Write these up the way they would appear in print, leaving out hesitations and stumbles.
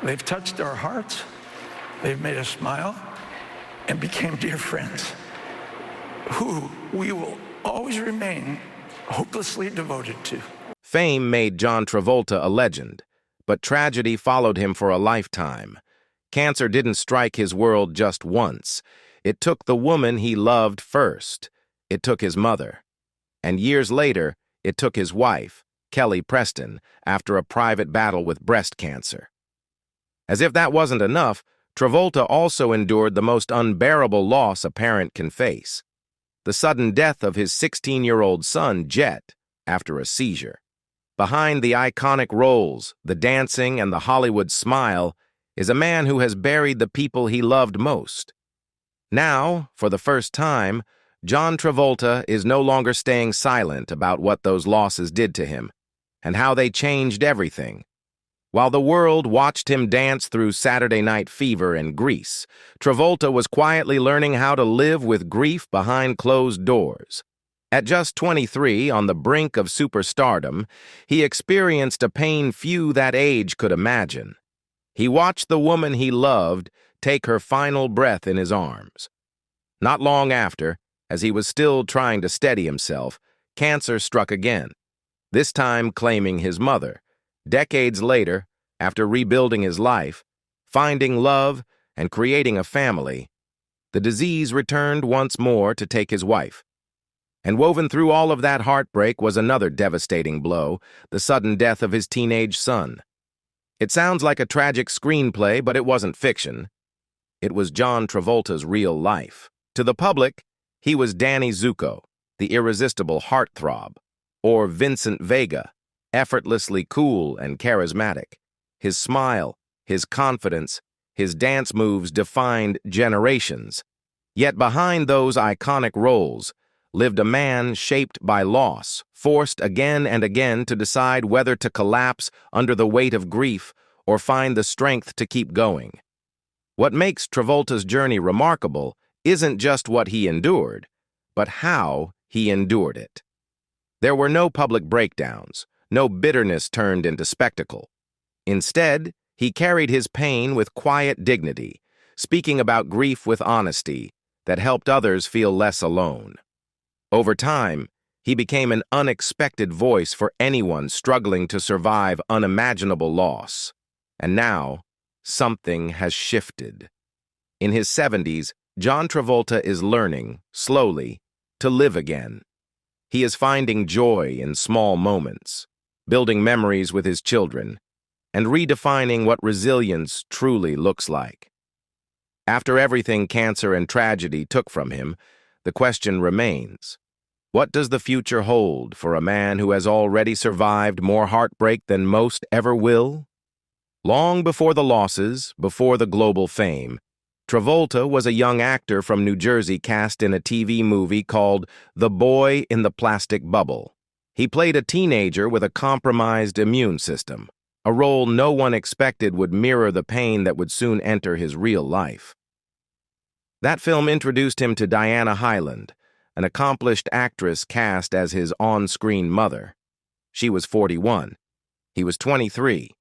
They've touched our hearts, they've made us smile, and became dear friends who we will always remain hopelessly devoted to. Fame made John Travolta a legend, but tragedy followed him for a lifetime. Cancer didn't strike his world just once. It took the woman he loved first. It took his mother. And years later, it took his wife, Kelly Preston, after a private battle with breast cancer. As if that wasn't enough, Travolta also endured the most unbearable loss a parent can face: the sudden death of his 16-year-old son, Jet, after a seizure. Behind the iconic roles, the dancing, and the Hollywood smile is a man who has buried the people he loved most. Now, for the first time, John Travolta is no longer staying silent about what those losses did to him and how they changed everything. While the world watched him dance through Saturday Night Fever in Greece, Travolta was quietly learning how to live with grief behind closed doors. At just 23, on the brink of superstardom, he experienced a pain few that age could imagine. He watched the woman he loved take her final breath in his arms. Not long after, as he was still trying to steady himself, cancer struck again, this time claiming his mother. Decades later, after rebuilding his life, finding love, and creating a family, the disease returned once more to take his wife. And woven through all of that heartbreak was another devastating blow: the sudden death of his teenage son. It sounds like a tragic screenplay, but it wasn't fiction. It was John Travolta's real life. To the public, he was Danny Zuko, the irresistible heartthrob, or Vincent Vega, effortlessly cool and charismatic. His smile, his confidence, his dance moves defined generations. Yet behind those iconic roles lived a man shaped by loss, forced again and again to decide whether to collapse under the weight of grief or find the strength to keep going. What makes Travolta's journey remarkable isn't just what he endured, but how he endured it. There were no public breakdowns, no bitterness turned into spectacle. Instead, he carried his pain with quiet dignity, speaking about grief with honesty that helped others feel less alone. Over time, he became an unexpected voice for anyone struggling to survive unimaginable loss. And now, something has shifted. In his 70s, John Travolta is learning, slowly, to live again. He is finding joy in small moments, building memories with his children, and redefining what resilience truly looks like. After everything cancer and tragedy took from him, the question remains: what does the future hold for a man who has already survived more heartbreak than most ever will? Long before the losses, before the global fame, Travolta was a young actor from New Jersey cast in a TV movie called The Boy in the Plastic Bubble. He played a teenager with a compromised immune system, a role no one expected would mirror the pain that would soon enter his real life. That film introduced him to Diana Hyland, an accomplished actress cast as his on-screen mother. She was 41. He was 23.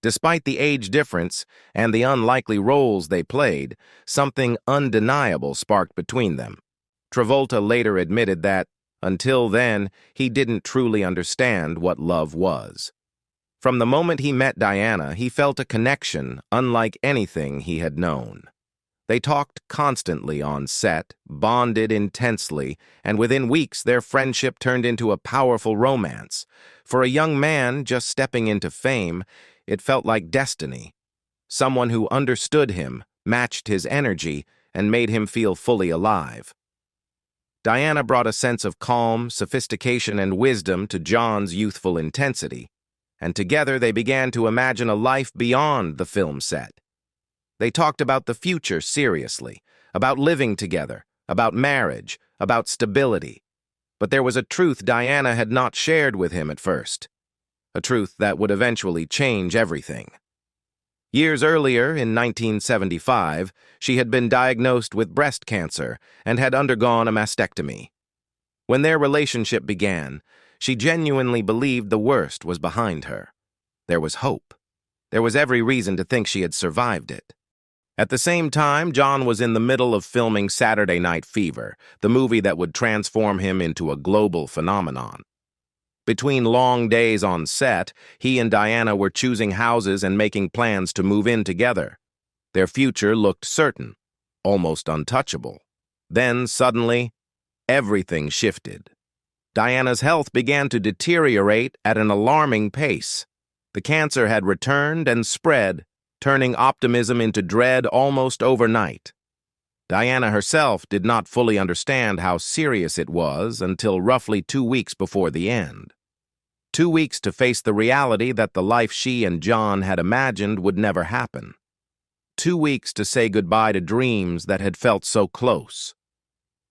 Despite the age difference and the unlikely roles they played, something undeniable sparked between them. Travolta later admitted that, until then, he didn't truly understand what love was. From the moment he met Diana, he felt a connection unlike anything he had known. They talked constantly on set, bonded intensely, and within weeks their friendship turned into a powerful romance. For a young man just stepping into fame, it felt like destiny. Someone who understood him, matched his energy, and made him feel fully alive. Diana brought a sense of calm, sophistication, and wisdom to John's youthful intensity, and together they began to imagine a life beyond the film set. They talked about the future seriously, about living together, about marriage, about stability. But there was a truth Diana had not shared with him at first, a truth that would eventually change everything. Years earlier, in 1975, she had been diagnosed with breast cancer and had undergone a mastectomy. When their relationship began, she genuinely believed the worst was behind her. There was hope. There was every reason to think she had survived it. At the same time, John was in the middle of filming Saturday Night Fever, the movie that would transform him into a global phenomenon. Between long days on set, he and Diana were choosing houses and making plans to move in together. Their future looked certain, almost untouchable. Then, suddenly, everything shifted. Diana's health began to deteriorate at an alarming pace. The cancer had returned and spread, turning optimism into dread almost overnight. Diana herself did not fully understand how serious it was until roughly 2 weeks before the end. 2 weeks to face the reality that the life she and John had imagined would never happen. 2 weeks to say goodbye to dreams that had felt so close.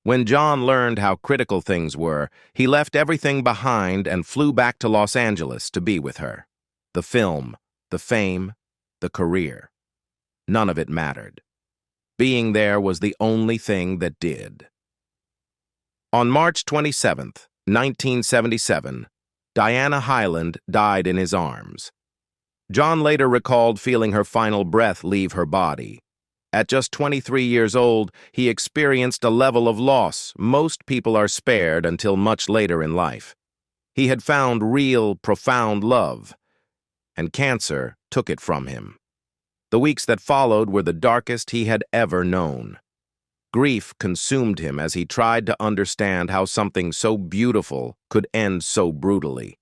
When John learned how critical things were, he left everything behind and flew back to Los Angeles to be with her. The film, the fame, the career. None of it mattered. Being there was the only thing that did. On March 27, 1977, Diana Hyland died in his arms. John later recalled feeling her final breath leave her body. At just 23 years old, he experienced a level of loss most people are spared until much later in life. He had found real, profound love, and cancer took it from him. The weeks that followed were the darkest he had ever known. Grief consumed him as he tried to understand how something so beautiful could end so brutally.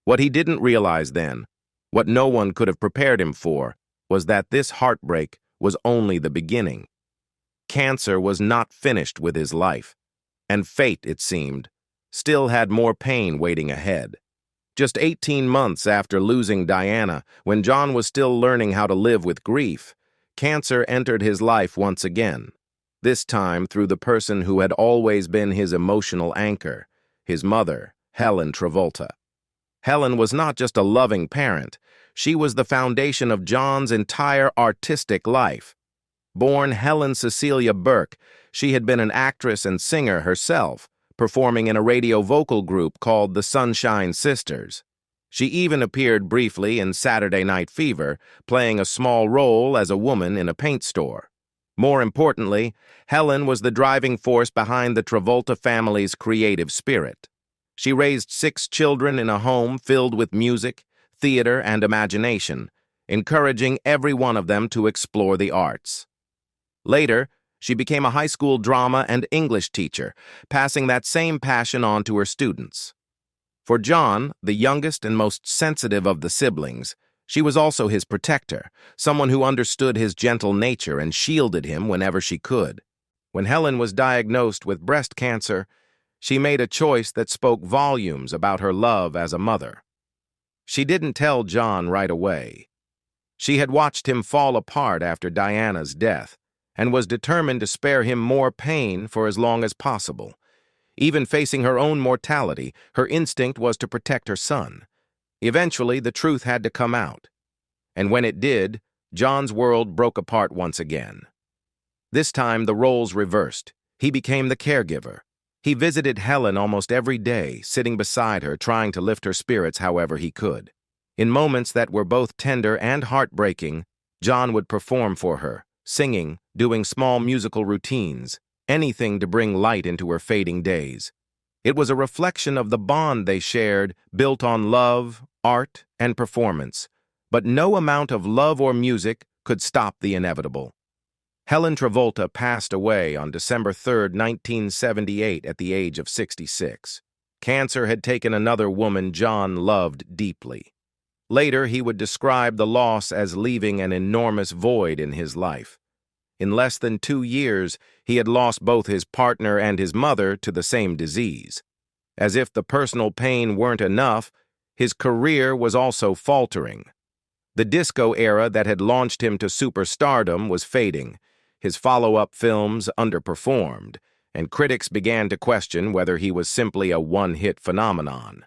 What he didn't realize then, what no one could have prepared him for, was that this heartbreak was only the beginning. Cancer was not finished with his life, and fate, it seemed, still had more pain waiting ahead. Just 18 months after losing Diana, when John was still learning how to live with grief, cancer entered his life once again, this time through the person who had always been his emotional anchor, his mother, Helen Travolta. Helen was not just a loving parent, she was the foundation of John's entire artistic life. Born Helen Cecilia Burke, she had been an actress and singer herself, performing in a radio vocal group called the Sunshine Sisters. She even appeared briefly in Saturday Night Fever, playing a small role as a woman in a paint store. More importantly, Helen was the driving force behind the Travolta family's creative spirit. She raised 6 children in a home filled with music, theater, and imagination, encouraging every one of them to explore the arts. Later, she became a high school drama and English teacher, passing that same passion on to her students. For John, the youngest and most sensitive of the siblings, she was also his protector, someone who understood his gentle nature and shielded him whenever she could. When Helen was diagnosed with breast cancer, she made a choice that spoke volumes about her love as a mother. She didn't tell John right away. She had watched him fall apart after Diana's death, and was determined to spare him more pain for as long as possible. Even facing her own mortality, her instinct was to protect her son. Eventually, the truth had to come out. And when it did, John's world broke apart once again. This time, the roles reversed. He became the caregiver. He visited Helen almost every day, sitting beside her, trying to lift her spirits however he could. In moments that were both tender and heartbreaking, John would perform for her, singing, doing small musical routines, anything to bring light into her fading days. It was a reflection of the bond they shared, built on love, art, and performance. But no amount of love or music could stop the inevitable. Helen Travolta passed away on December 3, 1978, at the age of 66. Cancer had taken another woman John loved deeply. Later, he would describe the loss as leaving an enormous void in his life. In less than 2 years, he had lost both his partner and his mother to the same disease. As if the personal pain weren't enough, his career was also faltering. The disco era that had launched him to superstardom was fading. His follow-up films underperformed, and critics began to question whether he was simply a one-hit phenomenon.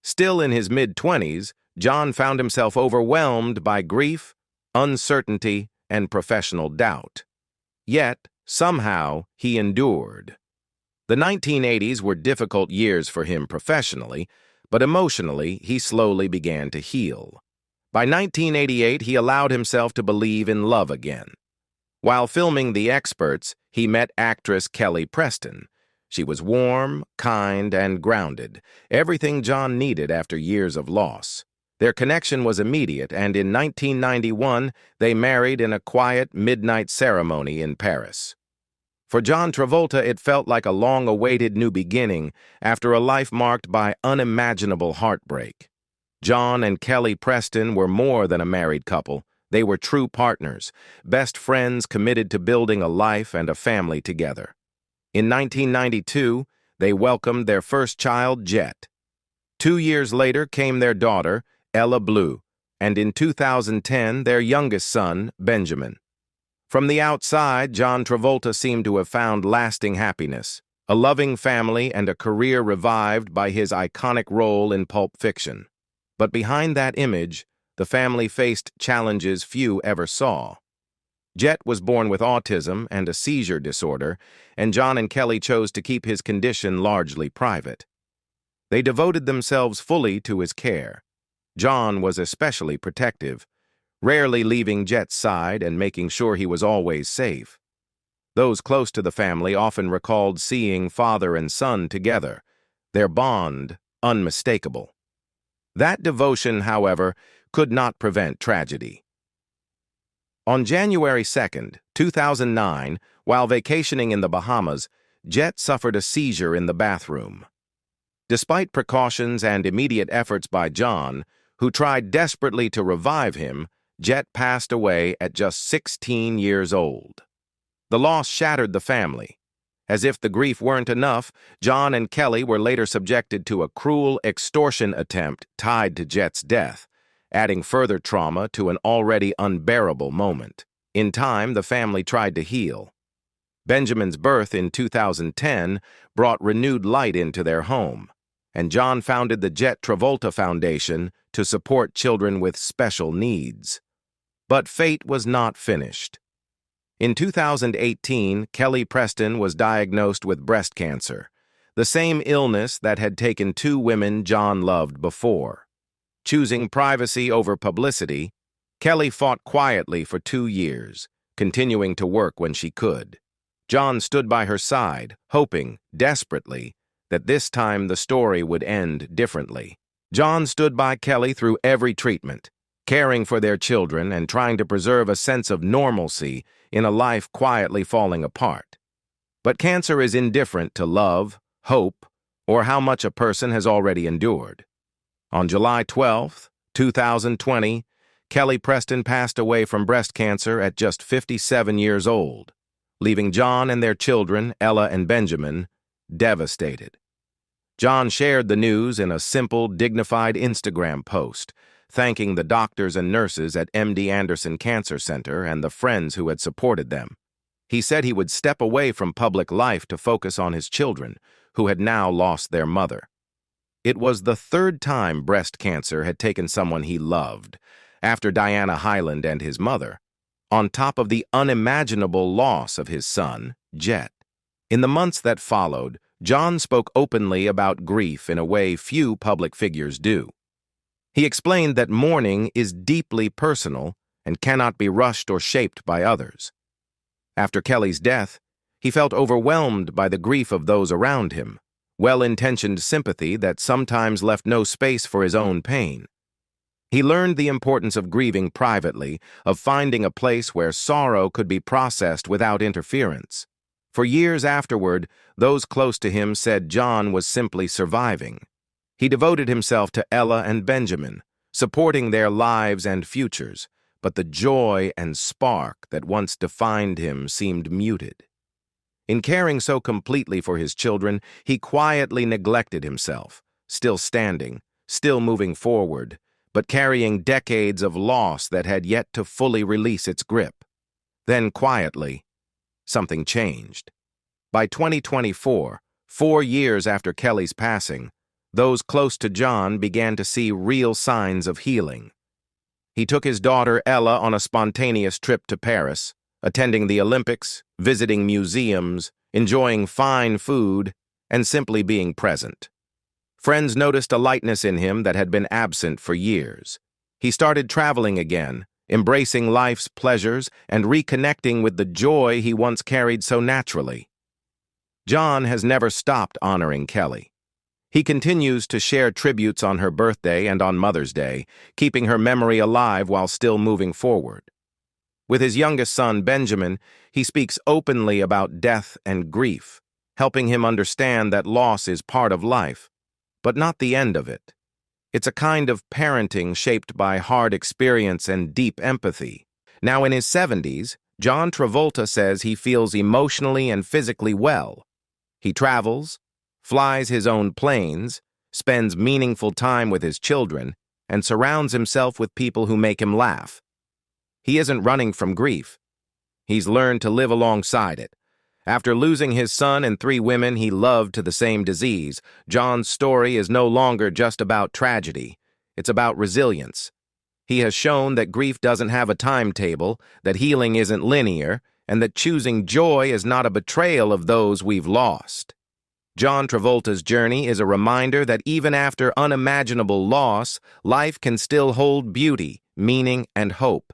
Still in his mid-20s, John found himself overwhelmed by grief, uncertainty, and professional doubt. Yet, somehow, he endured. The 1980s were difficult years for him professionally, but emotionally, he slowly began to heal. By 1988, he allowed himself to believe in love again. While filming The Experts, he met actress Kelly Preston. She was warm, kind, and grounded, everything John needed after years of loss. Their connection was immediate, and in 1991, they married in a quiet midnight ceremony in Paris. For John Travolta, it felt like a long-awaited new beginning after a life marked by unimaginable heartbreak. John and Kelly Preston were more than a married couple. They were true partners, best friends committed to building a life and a family together. In 1992, they welcomed their first child, Jet. 2 years later came their daughter, Ella Blue, and in 2010, their youngest son, Benjamin. From the outside, John Travolta seemed to have found lasting happiness, a loving family, and a career revived by his iconic role in Pulp Fiction. But behind that image, the family faced challenges few ever saw. Jet was born with autism and a seizure disorder, and John and Kelly chose to keep his condition largely private. They devoted themselves fully to his care. John was especially protective, rarely leaving Jet's side and making sure he was always safe. Those close to the family often recalled seeing father and son together, their bond unmistakable. That devotion, however, could not prevent tragedy. On January 2, 2009, while vacationing in the Bahamas, Jet suffered a seizure in the bathroom. Despite precautions and immediate efforts by John, who tried desperately to revive him, Jet passed away at just 16 years old. The loss shattered the family. As if the grief weren't enough, John and Kelly were later subjected to a cruel extortion attempt tied to Jet's death, adding further trauma to an already unbearable moment. In time, the family tried to heal. Benjamin's birth in 2010 brought renewed light into their home, and John founded the Jet Travolta Foundation to support children with special needs. But fate was not finished. In 2018, Kelly Preston was diagnosed with breast cancer, the same illness that had taken 2 women John loved before. Choosing privacy over publicity, Kelly fought quietly for 2 years, continuing to work when she could. John stood by her side, hoping, desperately, that this time the story would end differently. John stood by Kelly through every treatment, caring for their children and trying to preserve a sense of normalcy in a life quietly falling apart. But cancer is indifferent to love, hope, or how much a person has already endured. On July 12, 2020, Kelly Preston passed away from breast cancer at just 57 years old, leaving John and their children, Ella and Benjamin, devastated. John shared the news in a simple, dignified Instagram post, thanking the doctors and nurses at MD Anderson Cancer Center and the friends who had supported them. He said he would step away from public life to focus on his children, who had now lost their mother. It was the 3rd time breast cancer had taken someone he loved, after Diana Hyland and his mother, on top of the unimaginable loss of his son, Jet. In the months that followed, John spoke openly about grief in a way few public figures do. He explained that mourning is deeply personal and cannot be rushed or shaped by others. After Kelly's death, he felt overwhelmed by the grief of those around him, well-intentioned sympathy that sometimes left no space for his own pain. He learned the importance of grieving privately, of finding a place where sorrow could be processed without interference. For years afterward, those close to him said John was simply surviving. He devoted himself to Ella and Benjamin, supporting their lives and futures, but the joy and spark that once defined him seemed muted. In caring so completely for his children, he quietly neglected himself, still standing, still moving forward, but carrying decades of loss that had yet to fully release its grip. Then, quietly, something changed. By 2024, 4 years after Kelly's passing, those close to John began to see real signs of healing. He took his daughter Ella on a spontaneous trip to Paris, attending the Olympics, visiting museums, enjoying fine food, and simply being present. Friends noticed a lightness in him that had been absent for years. He started traveling again, embracing life's pleasures and reconnecting with the joy he once carried so naturally. John has never stopped honoring Kelly. He continues to share tributes on her birthday and on Mother's Day, keeping her memory alive while still moving forward. With his youngest son, Benjamin, he speaks openly about death and grief, helping him understand that loss is part of life, but not the end of it. It's a kind of parenting shaped by hard experience and deep empathy. Now in his 70s, John Travolta says he feels emotionally and physically well. He travels, flies his own planes, spends meaningful time with his children, and surrounds himself with people who make him laugh. He isn't running from grief. He's learned to live alongside it. After losing his son and 3 women he loved to the same disease, John's story is no longer just about tragedy. It's about resilience. He has shown that grief doesn't have a timetable, that healing isn't linear, and that choosing joy is not a betrayal of those we've lost. John Travolta's journey is a reminder that even after unimaginable loss, life can still hold beauty, meaning, and hope.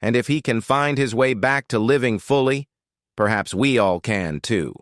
And if he can find his way back to living fully, perhaps we all can too.